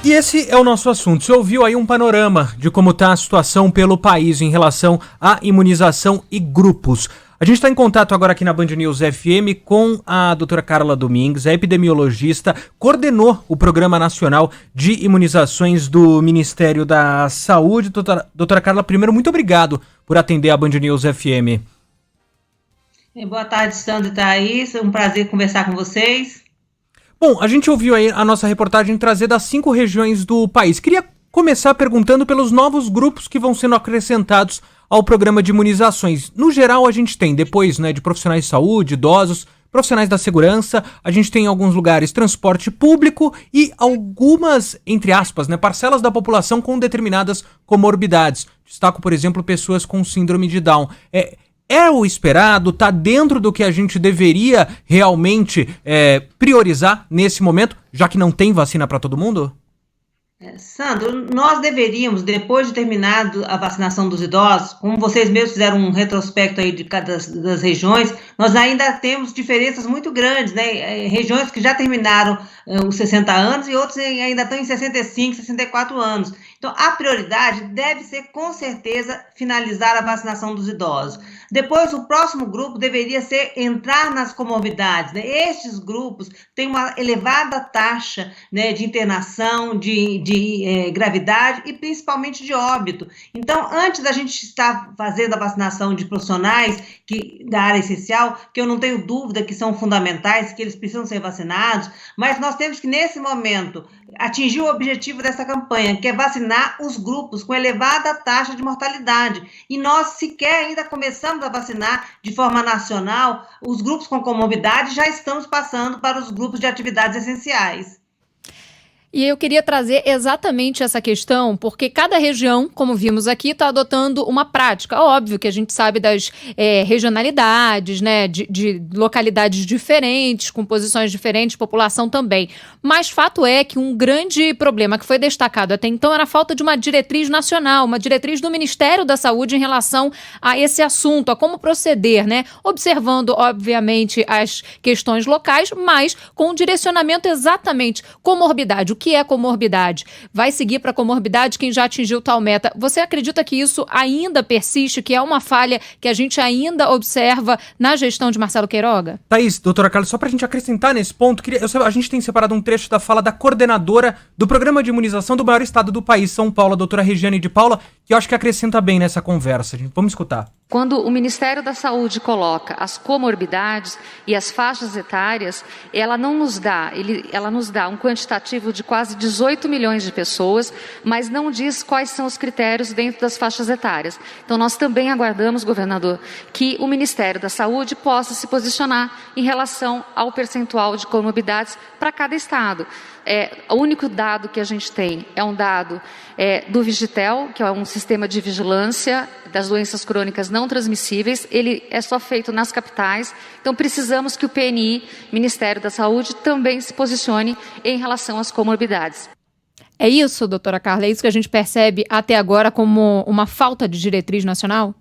E esse é o nosso assunto. Você ouviu aí um panorama de como está a situação pelo país em relação à imunização e grupos. A gente está em contato agora aqui na Band News FM com a doutora Carla Domingues, é epidemiologista, coordenou o Programa Nacional de Imunizações do Ministério da Saúde. Doutora Carla, primeiro, muito obrigado por atender a Band News FM. Boa tarde, Sandro e Thaís. É um prazer conversar com vocês. Bom, a gente ouviu aí a nossa reportagem trazer das 5 regiões do país. Queria começar perguntando pelos novos grupos que vão sendo acrescentados ao programa de imunizações. No geral, a gente tem, depois, de profissionais de saúde, idosos, profissionais da segurança, a gente tem em alguns lugares transporte público e algumas, entre aspas, parcelas da população com determinadas comorbidades. Destaco, por exemplo, pessoas com síndrome de Down. É o esperado? Está dentro do que a gente deveria realmente priorizar nesse momento, já que não tem vacina para todo mundo? Sandro, nós deveríamos, depois de terminado a vacinação dos idosos, como vocês mesmos fizeram um retrospecto aí de cada das regiões, nós ainda temos diferenças muito grandes, regiões que já terminaram os 60 anos e outros ainda estão em 65, 64 anos. Então, a prioridade deve ser, com certeza, finalizar a vacinação dos idosos. Depois, o próximo grupo deveria ser entrar nas comorbidades. Estes grupos têm uma elevada taxa de internação, de gravidade e principalmente de óbito. Então, antes da gente estar fazendo a vacinação de profissionais da área essencial, que eu não tenho dúvida que são fundamentais, que eles precisam ser vacinados, mas nós temos que, nesse momento, atingir o objetivo dessa campanha, que é vacinar os grupos com elevada taxa de mortalidade. E nós sequer ainda começamos a vacinar de forma nacional os grupos com comorbidade, já estamos passando para os grupos de atividades essenciais. E eu queria trazer exatamente essa questão, porque cada região, como vimos aqui, está adotando uma prática. Óbvio que a gente sabe das regionalidades, de localidades diferentes, com posições diferentes, população também. Mas fato é que um grande problema que foi destacado até então era a falta de uma diretriz nacional, uma diretriz do Ministério da Saúde em relação a esse assunto, a como proceder, observando, obviamente, as questões locais, mas com um direcionamento exatamente comorbidade. O que é comorbidade? Vai seguir para comorbidade quem já atingiu tal meta. Você acredita que isso ainda persiste, que é uma falha que a gente ainda observa na gestão de Marcelo Queiroga? Thaís, doutora Carla, só para a gente acrescentar nesse ponto, a gente tem separado um trecho da fala da coordenadora do programa de imunização do maior estado do país, São Paulo, a doutora Regiane de Paula, que eu acho que acrescenta bem nessa conversa. Vamos escutar. Quando o Ministério da Saúde coloca as comorbidades e as faixas etárias, ela nos dá um quantitativo de quase 18 milhões de pessoas, mas não diz quais são os critérios dentro das faixas etárias. Então, nós também aguardamos, governador, que o Ministério da Saúde possa se posicionar em relação ao percentual de comorbidades para cada estado. O único dado que a gente tem é um dado do Vigitel, que é um sistema de vigilância das doenças crônicas não transmissíveis. Ele é só feito nas capitais, então precisamos que o PNI, Ministério da Saúde, também se posicione em relação às comorbidades. É isso, doutora Carla? É isso que a gente percebe até agora como uma falta de diretriz nacional?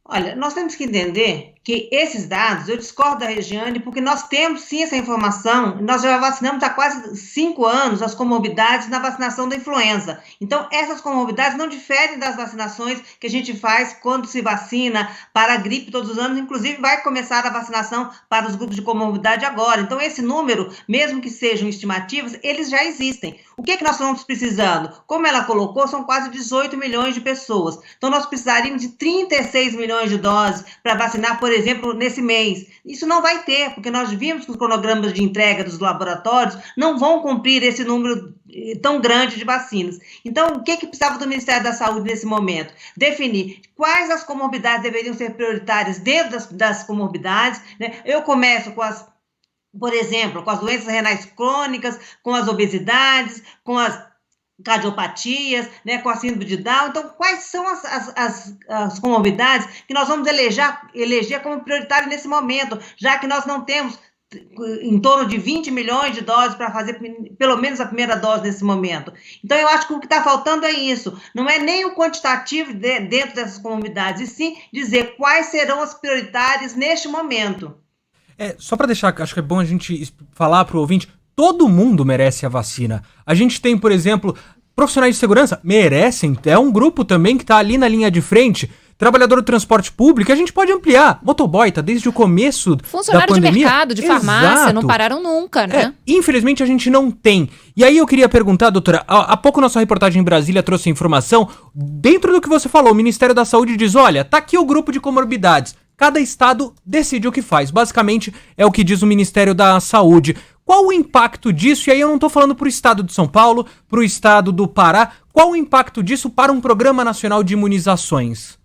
Olha, nós temos que entender que esses dados, eu discordo da Regiane, porque nós temos sim essa informação, nós já vacinamos há quase 5 anos as comorbidades na vacinação da influenza. Então, essas comorbidades não diferem das vacinações que a gente faz quando se vacina para a gripe todos os anos, inclusive vai começar a vacinação para os grupos de comorbidade agora. Então, esse número, mesmo que sejam estimativas, eles já existem. O que nós estamos precisando? Como ela colocou, são quase 18 milhões de pessoas. Então, nós precisaríamos de 36 milhões de doses para vacinar, por exemplo, nesse mês. Isso não vai ter, porque nós vimos que os cronogramas de entrega dos laboratórios não vão cumprir esse número tão grande de vacinas. Então, o que precisava do Ministério da Saúde nesse momento? Definir quais as comorbidades deveriam ser prioritárias dentro das comorbidades. Eu começo por exemplo, com as doenças renais crônicas, com as obesidades, com as cardiopatias, com a síndrome de Down. Então, quais são as comorbidades que nós vamos eleger como prioritário nesse momento, já que nós não temos em torno de 20 milhões de doses para fazer pelo menos a primeira dose nesse momento. Então, eu acho que o que está faltando é isso. Não é nem o quantitativo dentro dessas comorbidades, e sim dizer quais serão as prioritárias neste momento. Só para deixar, acho que é bom a gente falar para o ouvinte, todo mundo merece a vacina. A gente tem, por exemplo, profissionais de segurança, merecem, é um grupo também que tá ali na linha de frente. Trabalhador do transporte público, a gente pode ampliar. Motoboy tá desde o começo da pandemia. De mercado, de farmácia, não pararam nunca, né? Infelizmente a gente não tem. E aí eu queria perguntar, doutora, há pouco nossa reportagem em Brasília trouxe informação, dentro do que você falou, o Ministério da Saúde diz, olha, tá aqui o grupo de comorbidades. Cada estado decide o que faz. Basicamente é o que diz o Ministério da Saúde. Qual o impacto disso? E aí eu não tô falando pro estado de São Paulo, pro estado do Pará. Qual o impacto disso para um programa nacional de imunizações?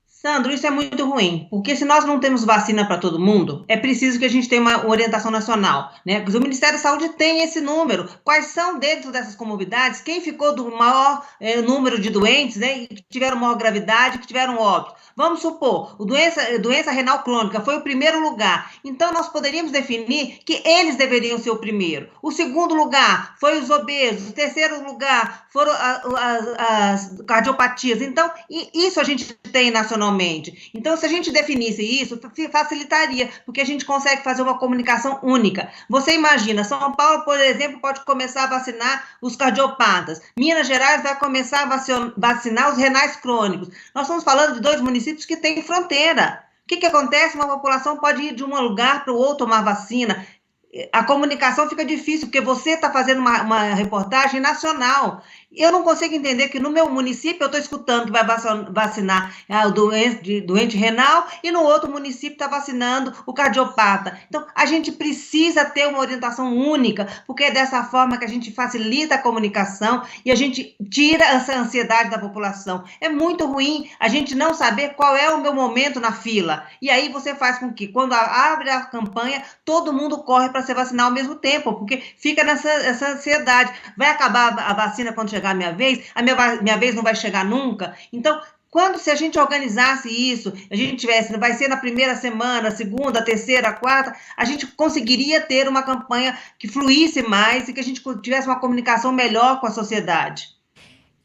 Sandro, isso é muito ruim, porque se nós não temos vacina para todo mundo, é preciso que a gente tenha uma orientação nacional, né? Porque o Ministério da Saúde tem esse número. Quais são, dentro dessas comorbidades, quem ficou do maior número de doentes, né? Que tiveram maior gravidade, que tiveram óbito. Vamos supor, doença renal crônica foi o primeiro lugar. Então, nós poderíamos definir que eles deveriam ser o primeiro. O segundo lugar foi os obesos. O terceiro lugar foram as cardiopatias. Então, isso a gente tem nacionalmente. Então, se a gente definisse isso, facilitaria, porque a gente consegue fazer uma comunicação única. Você imagina, São Paulo, por exemplo, pode começar a vacinar os cardiopatas. Minas Gerais vai começar a vacinar os renais crônicos. Nós estamos falando de 2 municípios que têm fronteira. O que acontece? Uma população pode ir de um lugar para o outro tomar vacina. A comunicação fica difícil, porque você está fazendo uma reportagem nacional. Eu não consigo entender que no meu município eu estou escutando que vai vacinar o doente renal e no outro município está vacinando o cardiopata. Então, a gente precisa ter uma orientação única, porque é dessa forma que a gente facilita a comunicação e a gente tira essa ansiedade da população. É muito ruim a gente não saber qual é o meu momento na fila. E aí você faz com que, quando abre a campanha, todo mundo corre para se vacinar ao mesmo tempo, porque fica essa ansiedade. Vai acabar a vacina quando chegar a minha vez? A minha vez não vai chegar nunca? Então, se a gente organizasse isso, a gente tivesse, vai ser na primeira semana, segunda, terceira, quarta, a gente conseguiria ter uma campanha que fluísse mais e que a gente tivesse uma comunicação melhor com a sociedade.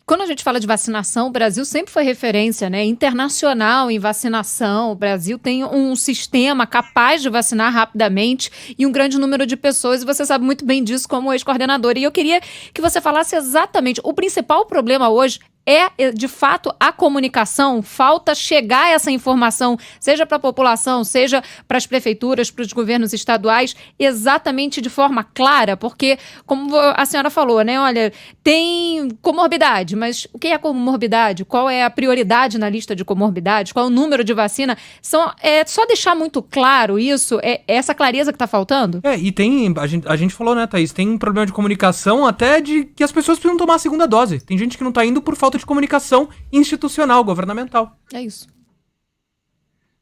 Quando a gente fala de vacinação, o Brasil sempre foi referência, né, internacional em vacinação. O Brasil tem um sistema capaz de vacinar rapidamente e um grande número de pessoas, e você sabe muito bem disso como ex-coordenadora. E eu queria que você falasse exatamente, o principal problema hoje é, de fato, a comunicação. Falta chegar essa informação, seja para a população, seja para as prefeituras, para os governos estaduais, exatamente de forma clara, porque, como a senhora falou, né, olha, tem comorbidade, mas o que é comorbidade? Qual é a prioridade na lista de comorbidades? Qual é o número de vacina? É só deixar muito claro isso, é essa clareza que está faltando? E tem, a gente falou, né, Thaís, tem um problema de comunicação até de que as pessoas precisam tomar a segunda dose. Tem gente que não está indo por falta de comunicação institucional, governamental. É isso.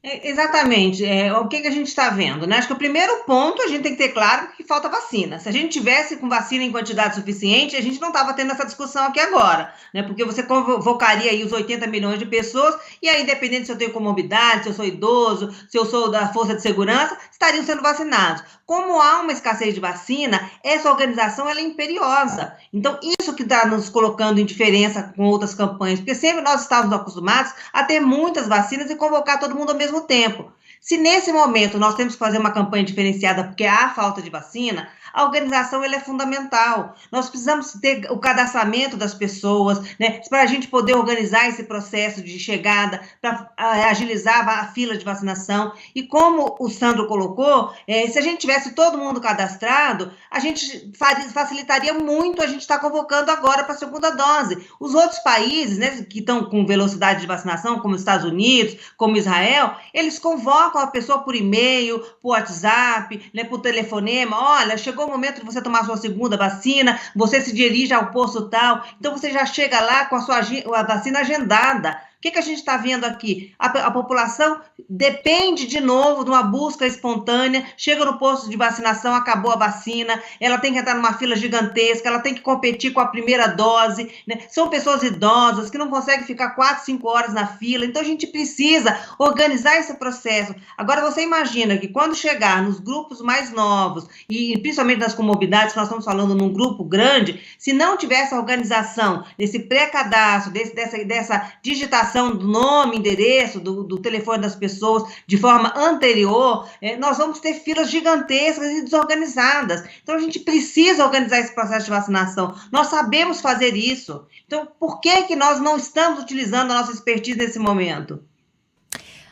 Exatamente. O que a gente está vendo, né? Acho que o primeiro ponto a gente tem que ter claro que falta vacina. Se a gente tivesse com vacina em quantidade suficiente, a gente não estava tendo essa discussão aqui agora, né? Porque você convocaria aí os 80 milhões de pessoas e aí, independente se eu tenho comorbidade, se eu sou idoso, se eu sou da força de segurança, estariam sendo vacinados. Como há uma escassez de vacina, essa organização ela é imperiosa. Então, isso que está nos colocando em diferença com outras campanhas, porque sempre nós estávamos acostumados a ter muitas vacinas e convocar todo mundo ao mesmo tempo. Se nesse momento nós temos que fazer uma campanha diferenciada porque há falta de vacina, a organização ela é fundamental. Nós precisamos ter o cadastramento das pessoas, né, para a gente poder organizar esse processo de chegada, para agilizar a fila de vacinação. E como o Sandro colocou, se a gente tivesse todo mundo cadastrado, a gente facilitaria muito a gente estar convocando agora para a segunda dose. Os outros países, né, que estão com velocidade de vacinação, como os Estados Unidos, como Israel, eles convocam a pessoa por e-mail, por WhatsApp, né, por telefonema. Olha, chegou o momento de você tomar a sua segunda vacina, você se dirige ao posto tal, então você já chega lá com a vacina agendada. O que a gente está vendo aqui? A população depende, de novo, de uma busca espontânea, chega no posto de vacinação, acabou a vacina, ela tem que entrar numa fila gigantesca, ela tem que competir com a primeira dose, né? São pessoas idosas que não conseguem ficar 4, 5 horas na fila, então a gente precisa organizar esse processo. Agora, você imagina que quando chegar nos grupos mais novos, e principalmente nas comorbidades, que nós estamos falando num grupo grande, se não tiver essa organização, desse pré-cadastro, dessa digitação divulgação do nome, endereço, do telefone das pessoas de forma anterior, nós vamos ter filas gigantescas e desorganizadas. Então, a gente precisa organizar esse processo de vacinação. Nós sabemos fazer isso. Então, por que nós não estamos utilizando a nossa expertise nesse momento?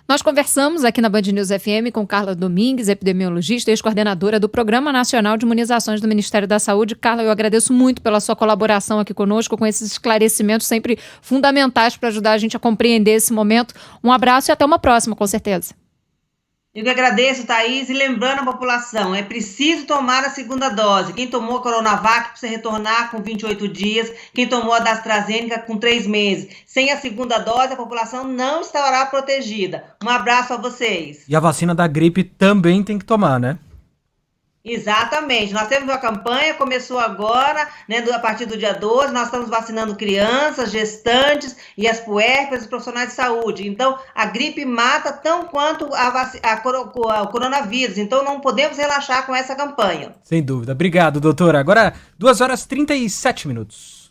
Nós conversamos aqui na Band News FM com Carla Domingues, epidemiologista e ex-coordenadora do Programa Nacional de Imunizações do Ministério da Saúde. Carla, eu agradeço muito pela sua colaboração aqui conosco, com esses esclarecimentos sempre fundamentais para ajudar a gente a compreender esse momento. Um abraço e até uma próxima, com certeza. Eu que agradeço, Thaís, e lembrando a população, é preciso tomar a segunda dose. Quem tomou a Coronavac precisa retornar com 28 dias, quem tomou a da AstraZeneca com 3 meses. Sem a segunda dose, a população não estará protegida. Um abraço a vocês. E a vacina da gripe também tem que tomar, né? Exatamente, nós temos uma campanha, começou agora, né, a partir do dia 12, nós estamos vacinando crianças, gestantes e as puérperas e profissionais de saúde. Então, a gripe mata tão quanto o coronavírus, então não podemos relaxar com essa campanha. Sem dúvida. Obrigado, doutora. Agora, 2h37.